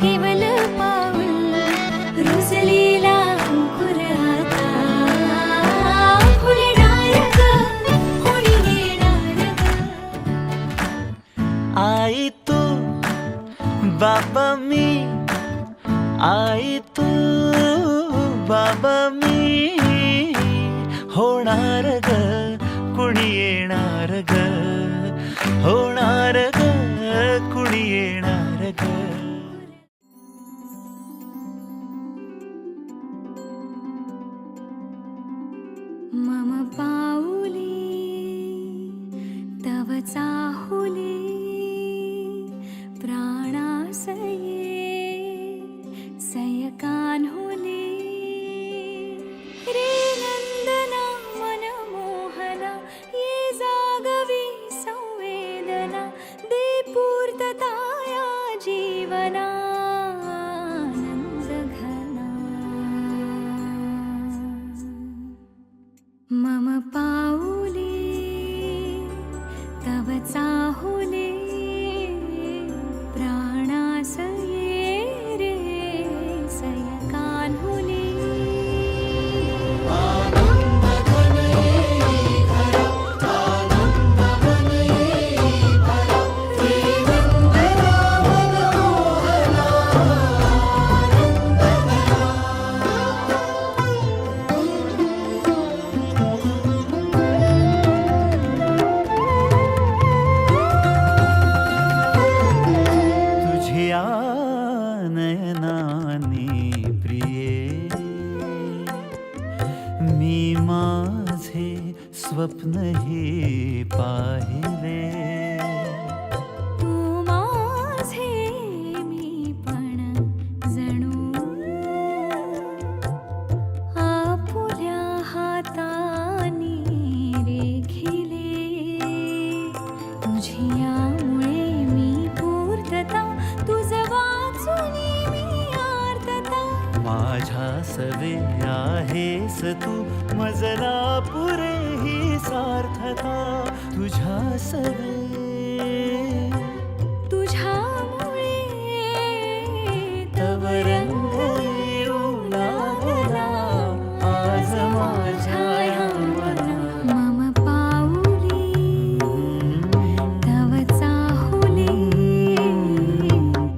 केवल पाऊल रुजलेला अंकुर आता फुलणार ग कोणी येणार ग. आई तू बाबा मी, आई तू बाबा मी, होणार ग कुणी येणार ग, होणार ग कुणी येणार ग. मम पाऊले तव चाहुले प्राणासये सयकान्हुले रे नंदना मनमोहना ये जागवी संवेदना दे पूर्तता या जीवना आनंद घना. मम पाऊले तव चाहुले प्राणासये रे सयकान्हुले. तुझ्या नयनानी प्रिये मी माझे स्वप्न हे पाहिले. तू माझे मी पण जणू आपुल्या हातानी रेखिले. तुझियामुळे मी पूर्तता तुझ वाचुनी मी आर्तता. माझ्या सवे आहेस तू मजला पुरे ही सार्थता. तुझ्या सवे तुझ्यामुळे तव रंग येऊ लागला आज माझ्या या मना. मम पाऊले तव चाहुले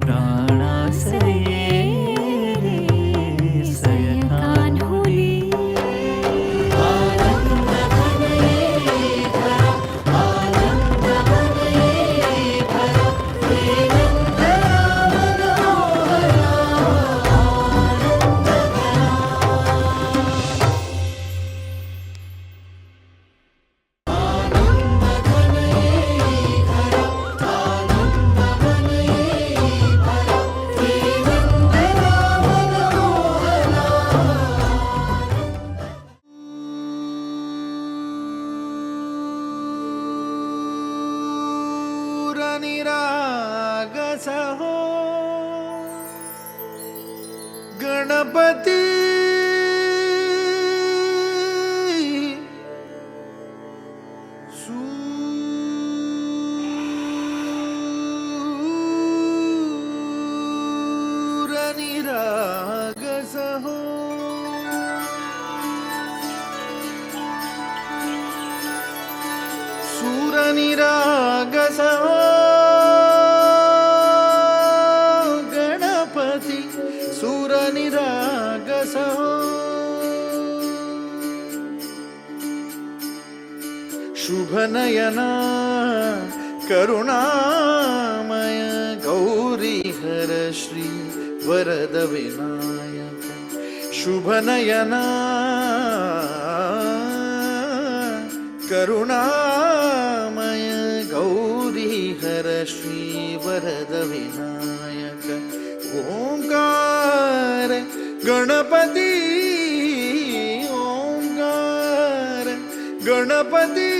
प्राणासये रे सयकान्हुले. निरागस हो गणपती सूर निरागस हो सूर निरागस हो गणपती सूर निरागस हो. शुभ नयना करुणामय गौरी हर श्री वरद विनायक. शुभ नयना करुणामय गौरी हर श्री वरद विनायक. ओंकार गणपती ओंकार गणपती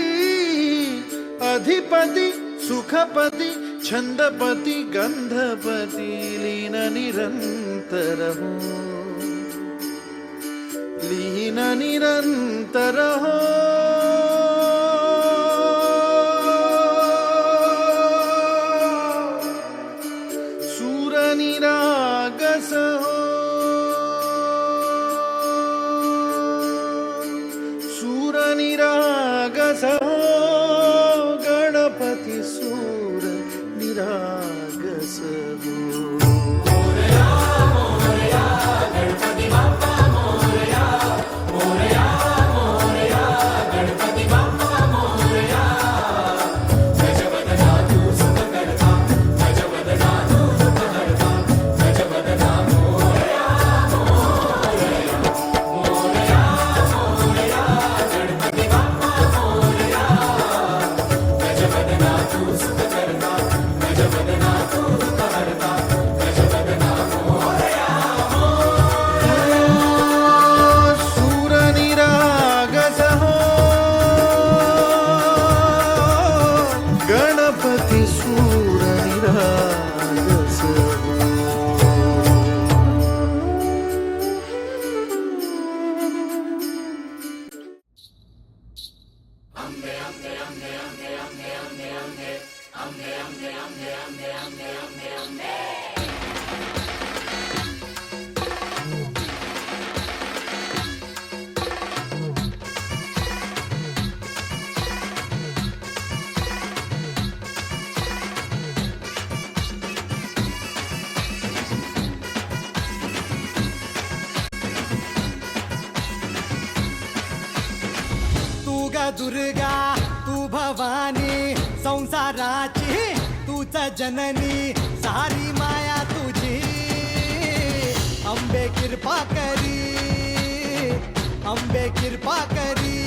अधिपती सुखपती छंदपती गंधपती लीन निरंतर हो लीन निरंतर हो. सूर निरागस हो सूर निरागस हो गणपती सूर निरागस हो सूर निरागस हो गणपती सूर निरागस हो तू ग दुर्गा तू भवानी संसाराची तूच जननी सारी माया तुझी अंबे कृपा करी अंबे कृपा करी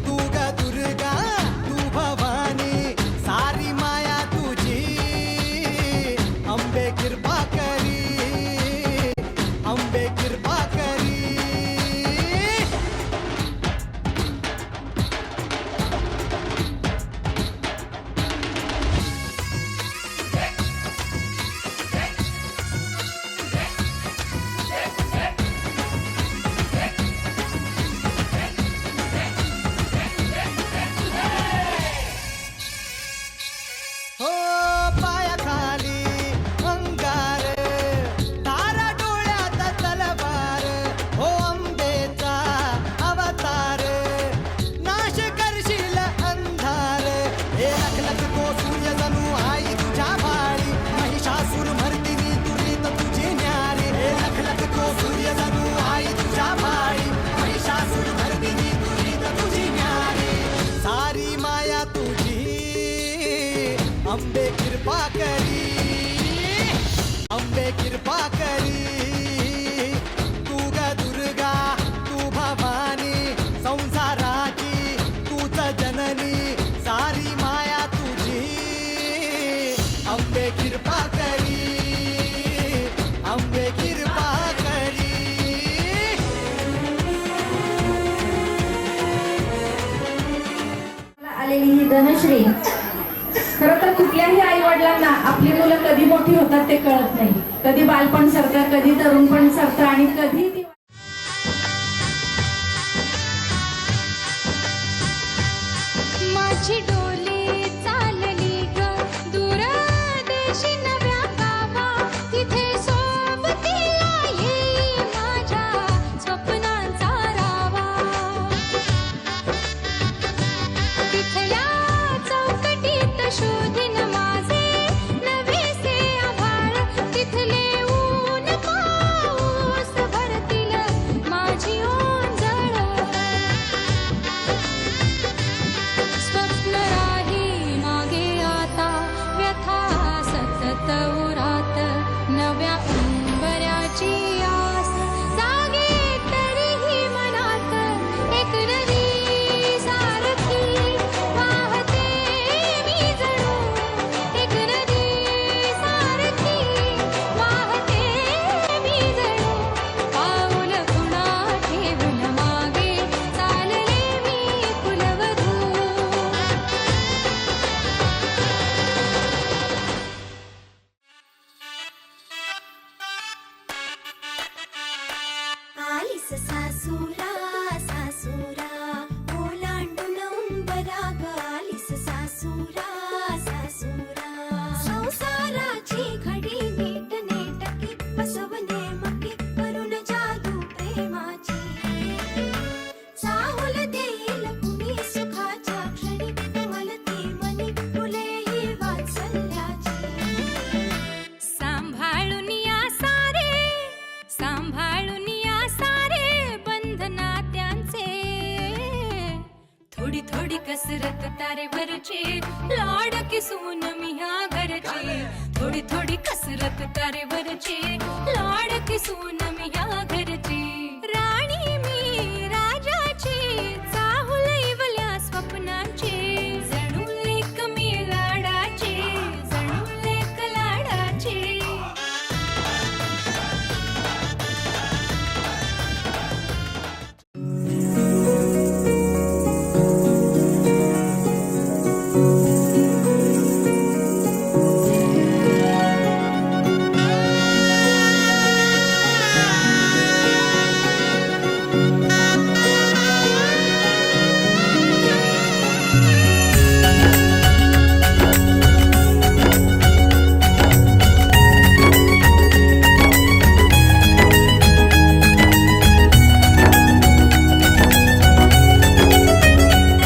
तू ग दुर्गा तू भवानी सारी माया तुझी अंबे कृपा करी अंबे कृपा करी हो पायाखाली अंगार तारा डोळ्यात तलवार हो अंबेचा अवतार नाश करशील अंधार हे लखलख तो सूर्य जणू आई तुझ्या भाळी महिषासूर मर्दिनी दुरीत तुझी न्यारी हे लखलख तो सूर्य जणू आई तुझ्या भाळी महिषासूर मर्दिनी दुरीत तुझी न्यारी सारी माया तुझी अंबे कृपा करी अंबे कृपा करी तू ग दुर्गा तू भवानी संसाराची तूच जननी सारी माया तुझी अंबे कृपा करी अंबे कृपा करी आलेली ही धनश्री खरं तर कुठल्याही आई वडिलांना आपली मुलं कधी मोठी होतात ते कळत नाही. कधी बालपण सरतं, कधी तरुणपण सरतं आणि कधी ती माझी डोली चालली ग दूर देशी नव्या गावा तिथे सोबतीला येई माझ्या स्वप्नांचा रावा तिथल्या चौकटीत शोधीन माझे नवेसे आभाळ तिथले ऊन पाऊस भरतील माझी ओंजळ स्वप्न राही मागे आता व्यथा सतत उरात नव्या उंबऱ्याची आस जागे तरीही मनात एक नदी सारखी वाहते मी जणू एक नदी सारखी वाहते मी जणू पाऊल पुन्हा ठेवून मागे चालले मी कुलवधू आलीस सासूरा सासूरा ओलांडून उंबरा ग आलीस सासूरा सासूरा संसाराची घडी कसरत तारेवरची लाडकी सून मी ह्या घरची थोडी थोडी कसरत तारेवरची लाडकी सून मी ह्या घरची राणी मी राजाची चाहूल इवल्या स्वप्नाची जणू लेक मी लाडाची जणू लेक लाडाची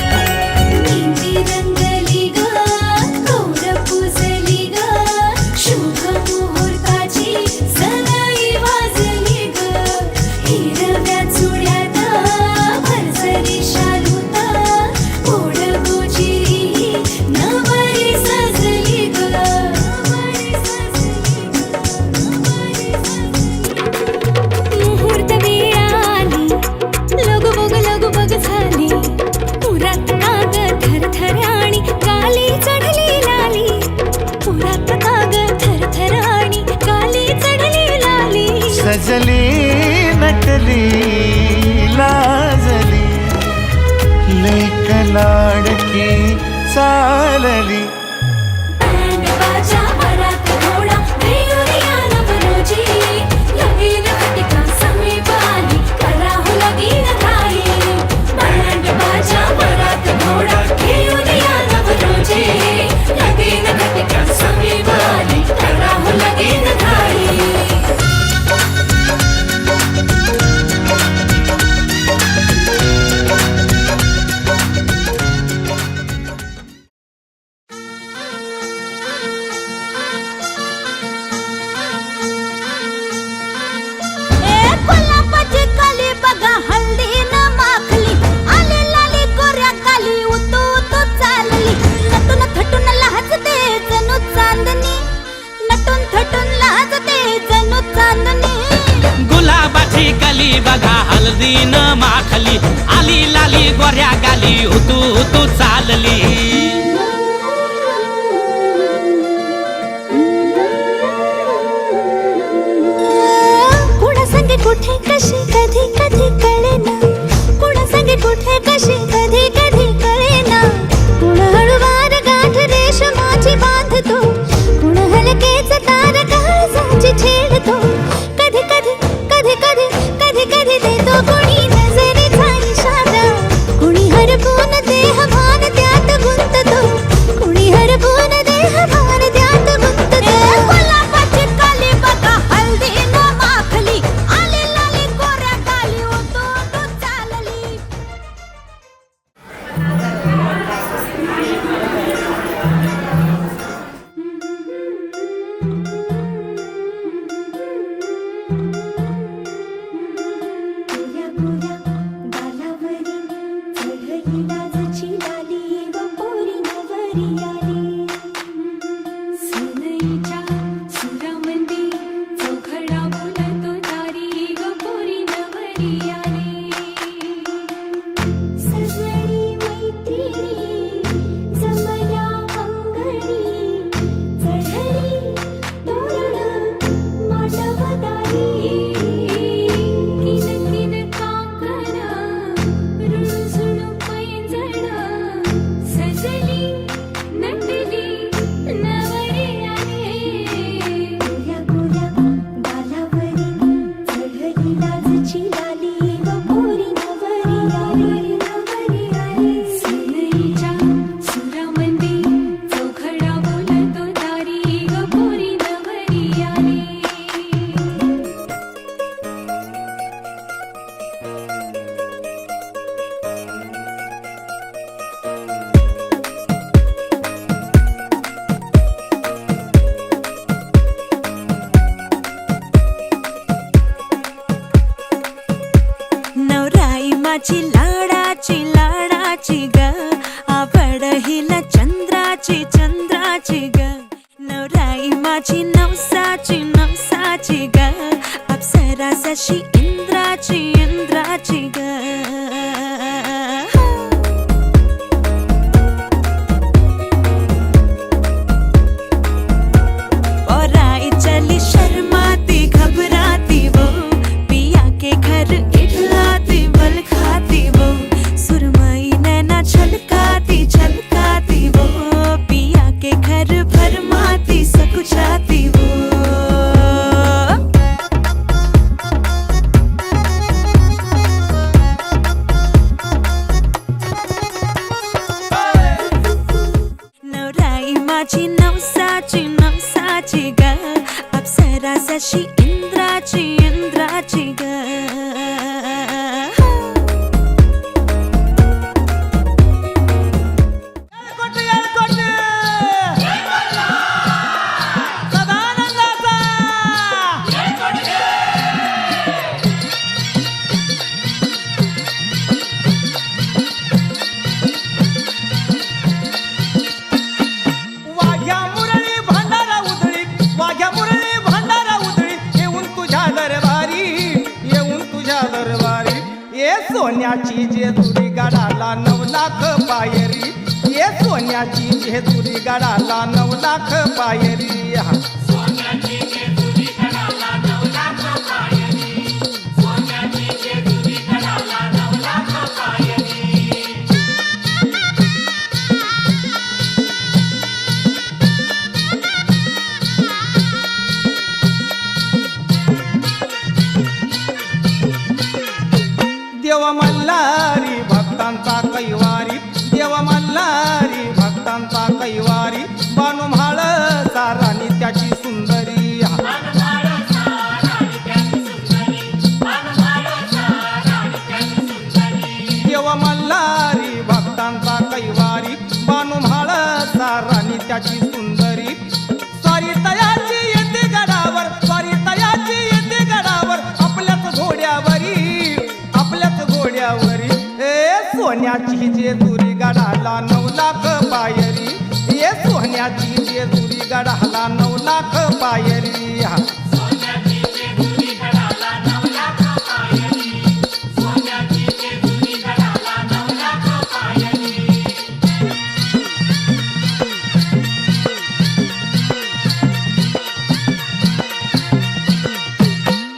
मेहंदी रंगली ग कौर पुजली ग शुभ मुहूर्ताची सनई वाजली ग हिरव्या चुड्यात भरसरी शालूत गोड गोजिरी नवरी सजली ग मुहूर्त वेळ आली लगू बग झाली पुरात काग थरथर आणि काली चढली लाली पुरात काग थरथर आणि काली चढली लाली सजली नटली लाजली लेक लाडकी चालली बँड बाजा वरात घोडा मयुरिया नवरोजी लगीन घटिका समीप आली करा हो लगीन घाई बँड बाजा वरात घोडा मयुरिया नवरोजी लगीन घटिका समीप आली करा हो लगीन घाई गुलाबाची कली बघा हल्दी न माखली आली लाली गोऱ्या काली उतू उतू चालली नटून थटून लाजते जणू चांदणी नटून थटून लाजते जणू चांदणी गुलाबाची कली बघा हल्दी न माखली आली लाली गोऱ्या गाली उतू उतू चालली कुणा संगे कुठे कशी कधी कधी कळेना कुणा संगे कुठे कशी कधी कधी कळेना कुण हळूवार गाठ रेशमाची बांधतो कुण हलकेच तार काळजाची छेडतो कधी कधी कधी कधी कधी कधी देतो कुणी नजरेचा इशारा कुणी हरपून देह भान त्यात गुंततो कुणी हरपून देह भान त्यात गुंततो गुलाबाची काली बघा हल्दी न माखली आली लाली गोऱ्या गाली उतू उतू चालली गोऱ्या गोऱ्या गालावरी चढली लाजची लाली व पोरी नवरी आली सनईच्या सुरामंदी चौघडा बोलतो दारी ग पोरी नवरी आली सजनी मैत्रिणी जमल्या अंगणी चढली तोरण मांडवदारी किन किन काकण रुणझुण पैंजण सजली नटली नवरी आली गोऱ्या गोऱ्या गालावरी चढली लाजची लाली व पोरी नवरी आली नवरी आली सनईच्या सुरामंदी चौघडा बोलतो दारी ग पोरी नवरी आली नवराई माझी लाडाची लाडाची ग राजाशी इंद्राची इंद्राची ग वाघ्या मुरळी भांडारा उधळी, वाघ्या मुरळी भांडारा उधळी, येऊन तुझ्या दरबारी, येऊन तुझ्या दरबारी. ये सोन्याची जेजुरी गडाला 9 लाख पायरी, ये सोन्याची जेजुरी गडाला 9 लाख पायरी. देव मल्हारी भक्तांचा कैवारी, देव मल्हारी भक्तांचा कैवारी, बानू म्हाळ सारानी त्याची सुंदरी. देव मल्हारी भक्तांचा कैवारी, बानू म्हाळ सारानी त्याची सुंदरी. स्वारी तयाची येते गडावर, स्वारी तयाची येते गडावर, आपल्याच घोड्यावरी, आपल्याच घोड्यावरी. ए सोन्याची जेजुरी गडाला 9 लाख पायरी, ए सोन्याची जेजुरी गडाला 9 लाख पायरी.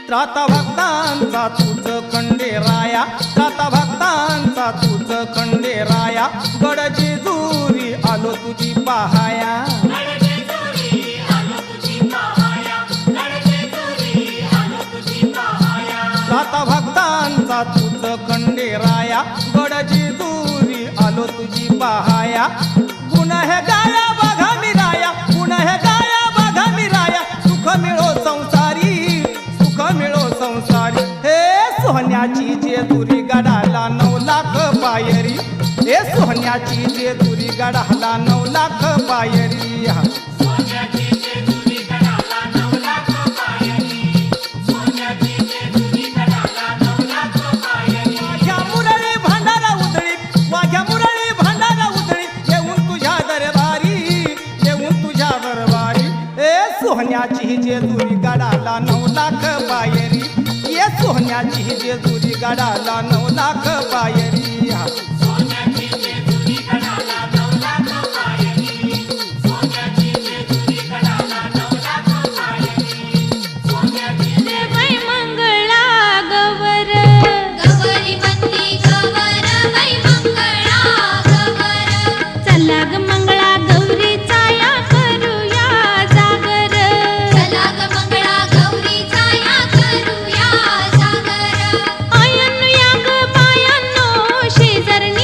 त्राता भक्तांचा तुझ खंडेराया, त्राता भक्तांचा तुझ खंडेराया, गड जेजुरी आलो तुझी पहाया. त्राता भक्तांचा तुझ खंडेराया, गड जेजुरी आलो तुझी पहाया. गुण हे गाया बघा मिराया, गुण हे गाया बघा मिराया, सुख मिळो संसारी, सुख मिळो संसारी. हे सोन्याची जेजुरी गडाला 9 लाख पायरी, हे सोन्याची जेजुरी गडाला 9 लाख पायरी. वाघ्या मुरळी भांडारा उधळी, वाघ्या मुरळी भांडारा उधळी, येऊन तुझ्या दरबारी, येऊन तुझ्या दरबारी. ए सोन्याची जेजुरी गडाला 9 लाख पायरी, ये सोन्याची जेजुरी गडाला 9 लाख पायरी. वै मंगळा गवर गौरी बंदी गवर वै मंगळा गवर. चला ग मंगळा गौरीचा या करूया जागर चला ग मंगळा गौरीचा या करूया जागर. आयन या ग बायांनो शेजारणी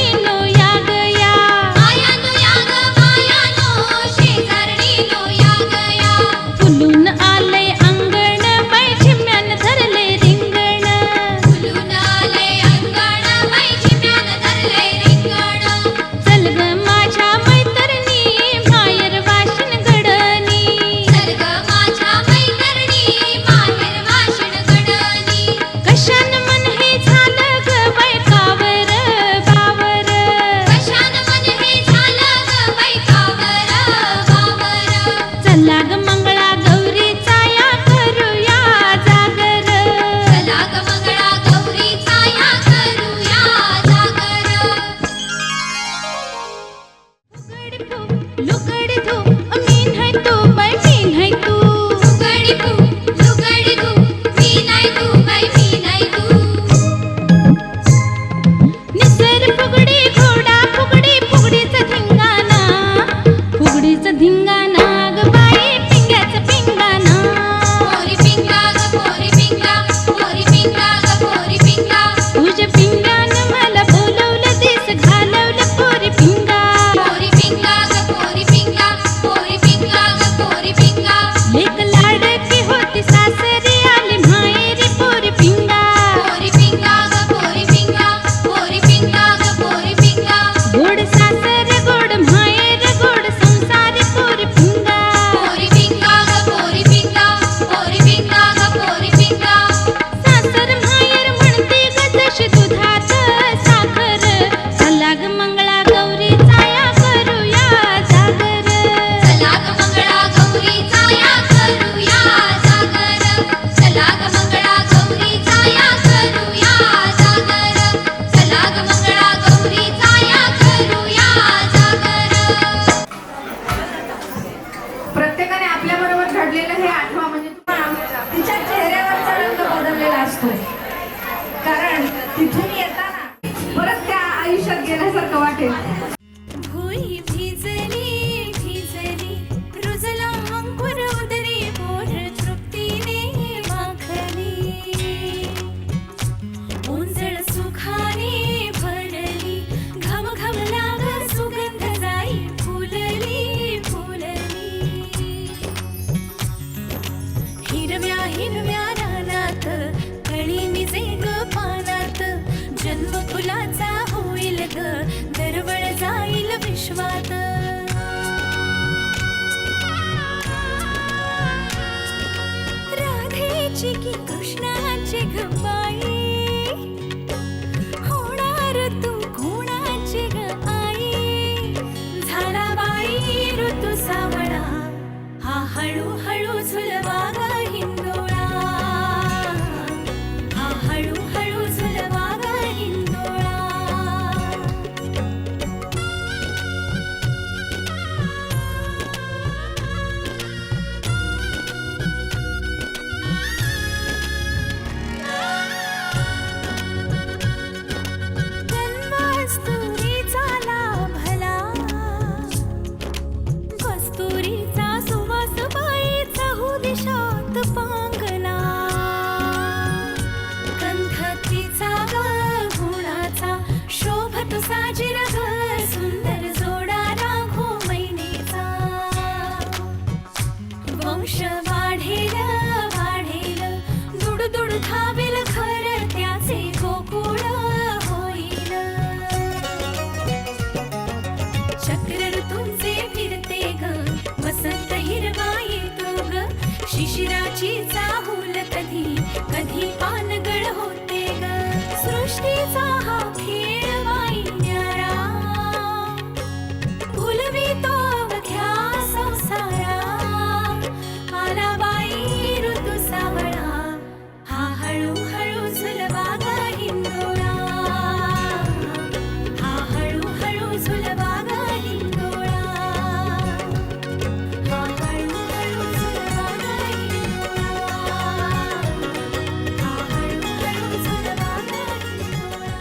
हिरव्या हिरव्या रानात कळी निजे ग पानात जन्म फुलाचा होईल ग दरवळ जाईल विश्वात राधेची की कृष्णाची गबाई होणार तू कोणाची ग आई झाला बाई ऋतू सावळा हा हळूहळू झुलवा ग हिंदोळा हा हळूहळू झुलवा ग हिंदोळा कस्तुरीचा लाभला कस्तुरीचा सुवास बाई चहू दिशात पांगला गंधतीचा ग गुणाचा शोभत साजिर ग सुंदर जोडा राघो मैनेचा वंश वाढेल वाढेल दुड दुड धावेल घर त्याचे गोकुळ होईल चक्र ऋतूंचे फिरते ग वसंत हिरवा येतो ग शिशिराची चाहूल कधी कधी पानगळ होते ग सृष्टीचा हा खेळ बाई न्यारा फुलवितो अवघ्या संसारा आला बाई ऋतू सावळा हा हळूहळू झुलवा ग हिंदोळा हा हळूहळू झुलवा ग हिंदोळा हा हळूहळू झुलवा ग हिंदोळा हा हळूहळू झुलवा ग हिंदोळा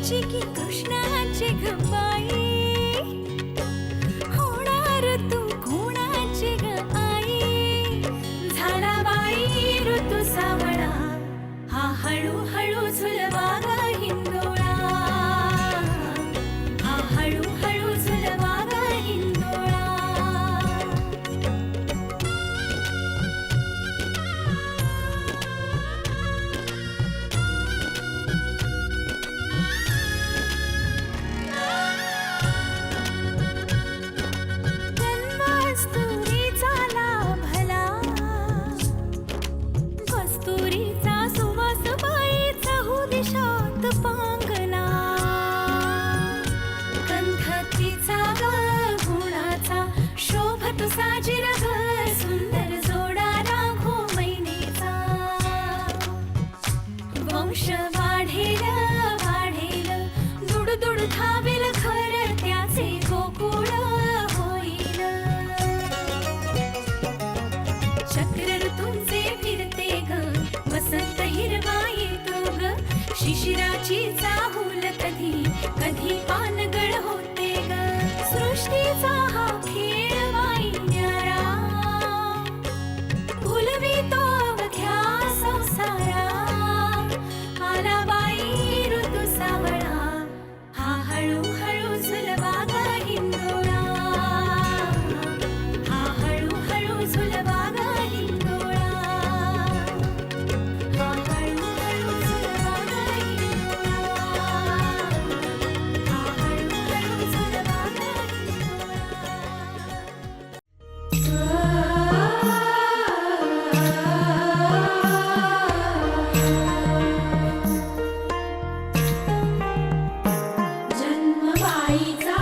तुझी की कृष्णाची गबाई होणार तू कोणाची ग आई झाला बाई ऋतू सावळा हा हळूहळू झुलवा ग हिंदोळा हा हळूहळू झुलवा ग हिंदोळा कस्तुरीचा लाभला कस्तुरीचा सुवास बाईचा हो दिशात पांगला गंधतीचा ग गुणाचा शोभत साजिर ग सुंदर जोडा राघो मैनेचा वंश वाढेल वाढेल दुड दुड धावेल खर त्याचे गोकुळ होईल चक्र ऋतूंचे फिरते ग वसंत हिरवा येतो ग शिशिराची चाहूल कधी कधी पानगळ होते ग सृष्टीचा हा खेळ बाई न्यारा फुलवितो अवघ्या संसारा आला बाई ऋतू सावळा हा हळूहळू झुलवा ग हिंदोळा हा हळूहळू झुलवा ग हिंदोळा हा हळूहळू झुलवा ग हिंदोळा हा हळूहळू झुलवा ग जन्म बाईचा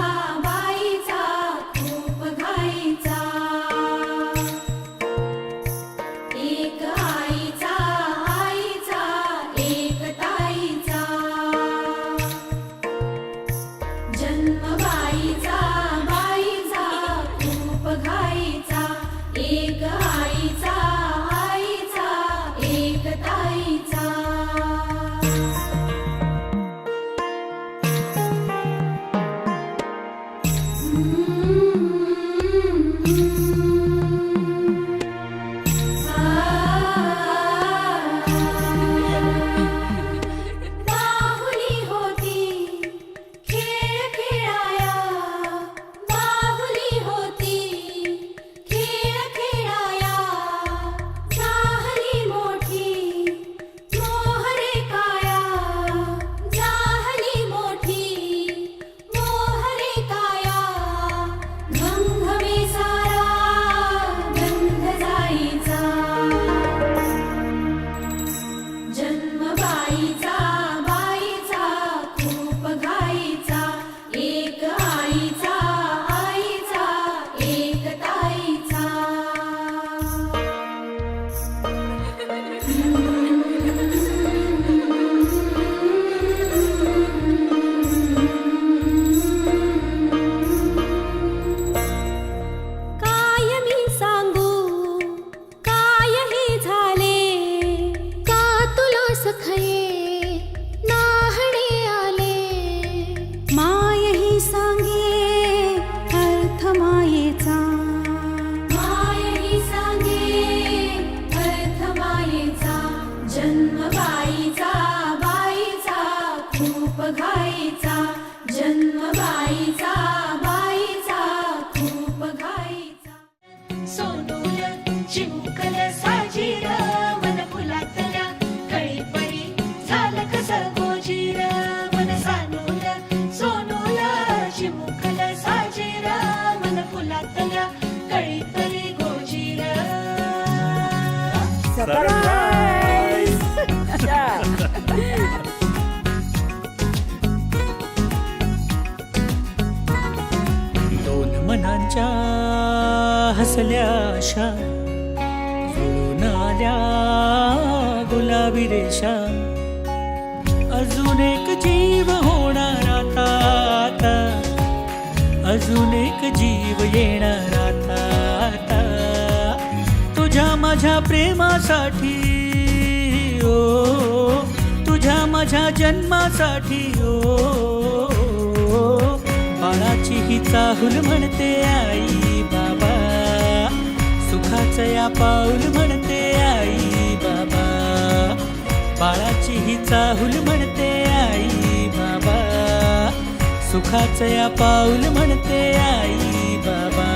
बाईचा खूप घाईचा एक आईचा आईचा एक ताईचा जन्म बाईचा बाईचा खूप घाईचा एक आईचा आईचा एक ताईचा बाहुली होती खेळ खेळाया बाहुली होती खेळ खेळाया झाली मोठी मोहरे काया झाली मोठी मोहरे काया घमघमे सारा गंध जाईचा जन्म बाईचा बाईचा खूप घाईचा एक आईचा आईचा एक ताईचा काय मी सांगू काय हे झाले का तुला सखये नाहणे आले माय ही सांगे अर्थ मायेचा माय ही सांगे अर्थ मायेचा जन्म बाईचा बाईचा खूप घाईचा जन्म बाईचा बाईचा खूप घाईचा सोनूल चिमुकल साजीर मन फुलातल्या कळी परी झालं कसं गोजीर मन सानूल सोनूल चिमुकल साजीर मन फुलातल्या कळी परी गोजीर दोन मनांच्या हसल्या आशा जुळून आल्या गुलाबी रेषा अजून एक जीव होणार आता आता अजून एक जीव येणार आता आता तुझ्या माझ्या प्रेमासाठी ओ तुझ्या माझ्या जन्मासाठी ओ बाळाची ही चाहूल म्हणते आई बाबा, सुखाचं या पाऊल म्हणते आई बाबा, बाळाची ही चाहूल म्हणते आई बाबा, सुखाचं या पाऊल म्हणते आई बाबा.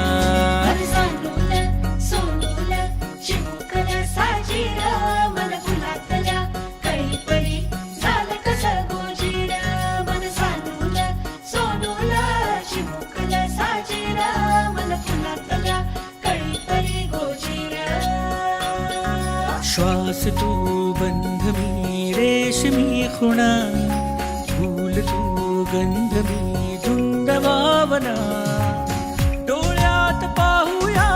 मन सांडून सोडून चिमुकल्या साजीरा मन फुलातल्या कळी परी झालं कसं गोजीरा. मन सांडून सोडून चिमुकल्या साजीरा मन फुलातल्या कळी परी गोजीरा. श्वास तू बंध मी रेशमी खुणा, फूल तू गंध मी धुंद भावना, डोळ्यात पाहूया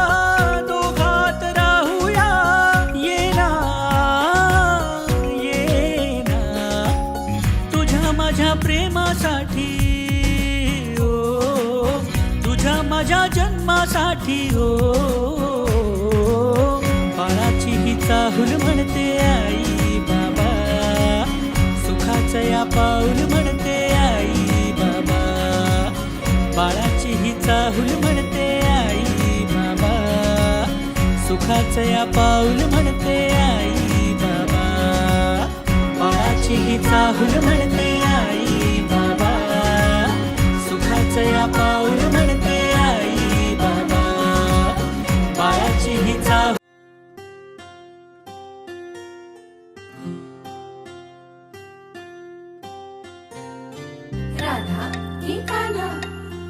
दोघात राहूया, ये ना तुझ्या माझ्या प्रेमासाठी ओ, तुझ्या माझ्या जन्मासाठी ओ बाळाची ही चाहूल म्हणते आई बाबा, सुखाचं या पाऊल म्हणते आई बाबा, बाळाची ही चाहूल म्हणते आई बाबा, सुखाचं या पाऊल म्हणते आई बाबा, बाळाची ही चाहूल म्हणते आई बाबा, सुखाचं या पाऊल म्हणते आई बाबा, बाळाची ही चाहूल. राधा की कान्हा,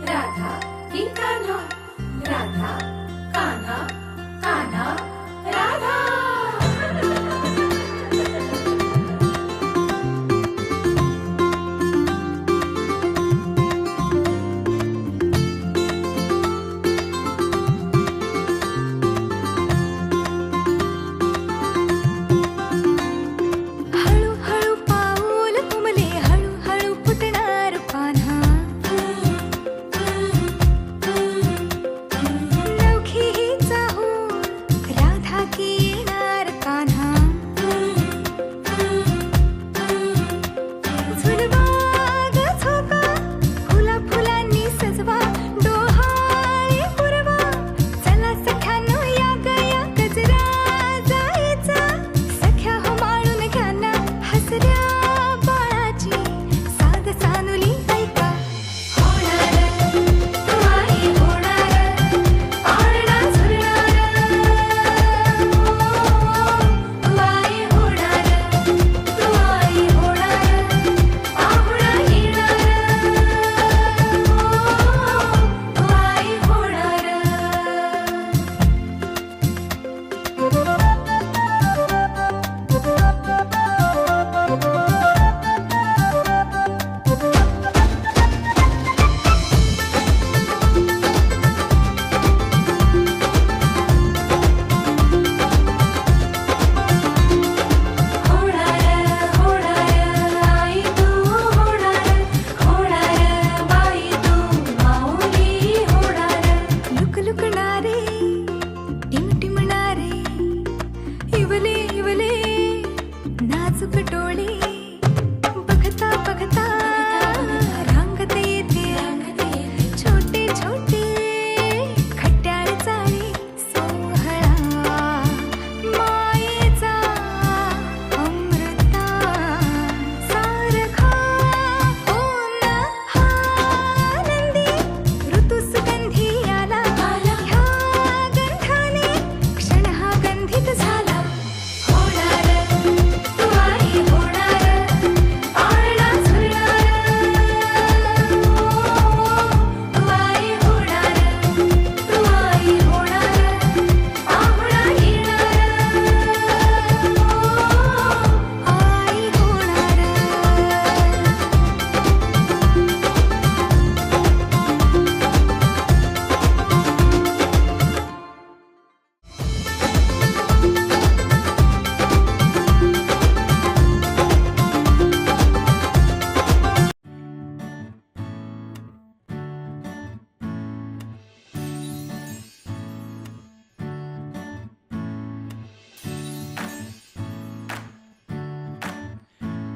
राधा की कान्हा, राधा कान्हा, कान्हा राधा.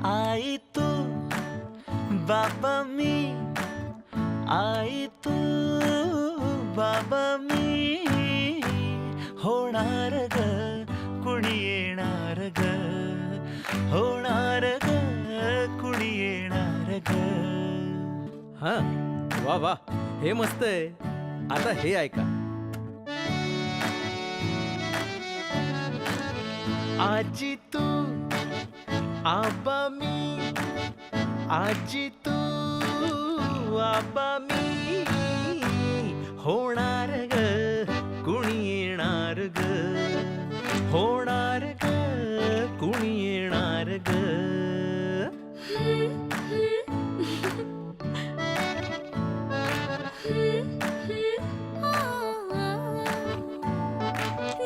आई तू बाबा मी, आई तू बाबा मी, होणार ग कुणी येणार ग, होणार ग कुणी येणार ग. हा वा वा, हे मस्त आहे. आता हे ऐका. आजी तू आबा मी, आजी तू आबा मी, होणार ग कुणी येणार ग, होणार ग कुणी येणार ग.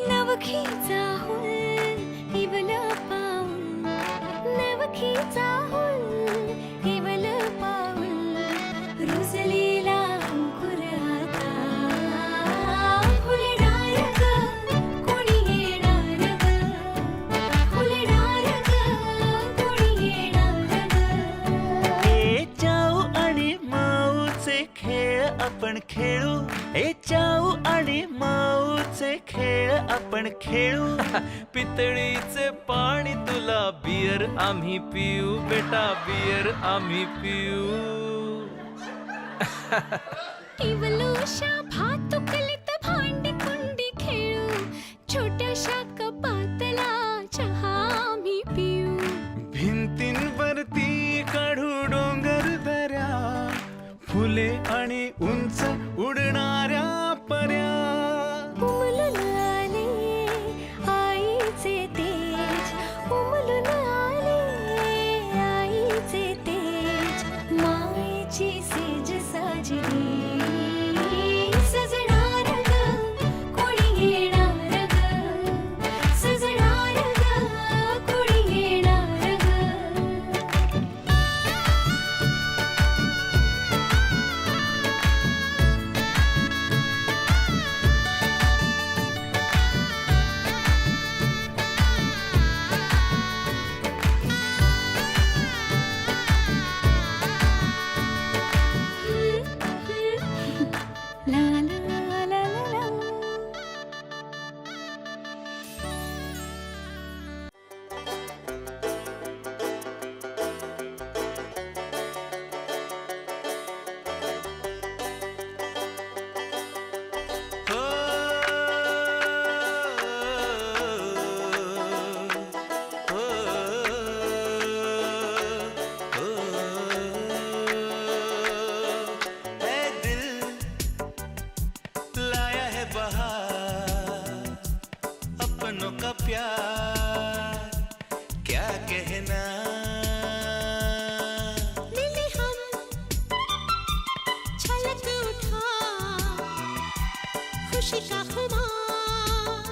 नवखीचा हुल हिवल पाऊल, नवखीचा हुल हिवल पाऊल, रुजलेला अंकुर आता फुलणार ग कोणी येणार ग, फुलणार ग कोणी येणार ग. ए चाऊ आणि माऊचे खेळ आपण खेळू, ए चाऊ आणि माऊचे खेळ आपण खेळू. पितळीचे पाणी तुला, बियर आम्ही पिऊ बेटा, बियर आम्ही पिऊ. इवलूशा भातुकलीत भांडी कुंडी खेळू, छोट्याशा कपातला चहा आम्ही पिऊ. भिंतींवरती काढू डोंगर दऱ्या, फुले आणि उंच उडणाऱ्या पर्या. उमलून आले आईचे तेज, उमलून आले आईचे तेज, मायेची सेज साजली सजणार ग कोणी येणार ग, सजणार ग कोणी येणार ग. La la la la la. का प्यार क्या कहना. मिले हम छलक उठा खुशी का खुमार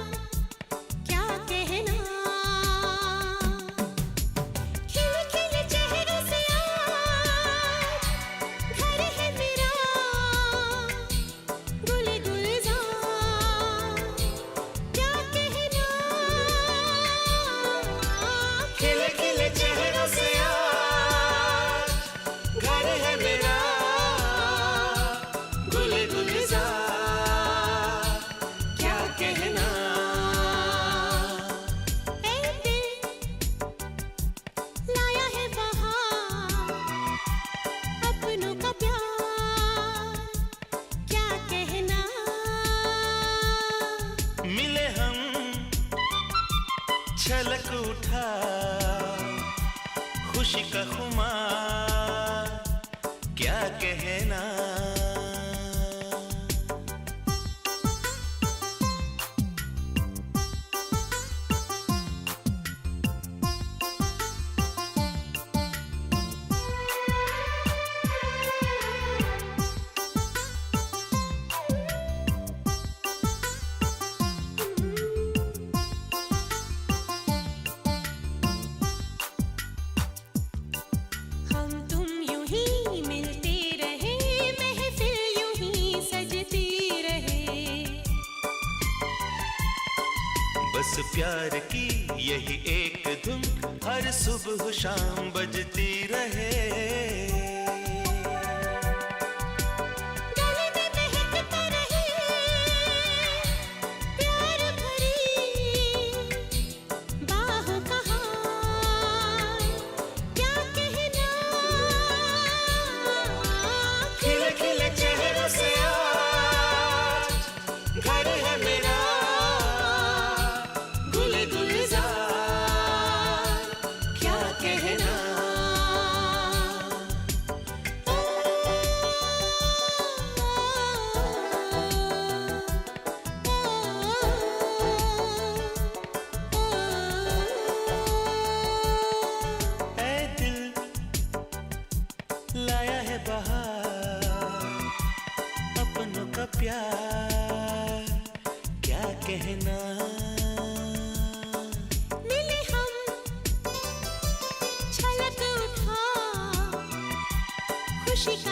क्या कहना. खिले खिले चेहरे से आज घर है मेरा गुले गुलजार क्या कहना. खिले खिले चेहरों से आज घर है मेरा गुले गुलजार क्या कहना. ए दिल लाया है बहार अपनों का प्यार क्या कहना. मिले हम छलक उठा खुशी का खुमार क्या कहना. हम प्यार की यही एक धुन हर सुबह शाम बजती रहे। गले में महकता रहे प्यार भरी बाहों का हार, क्या कहना खिले खिले चेहरों से आज घर है मेरा गुले गुलजार, क्या कहना। ऐ दिल लाया है बहार अपनों का प्यार, क्या कहना। मिले हम छलक उठा खुशी का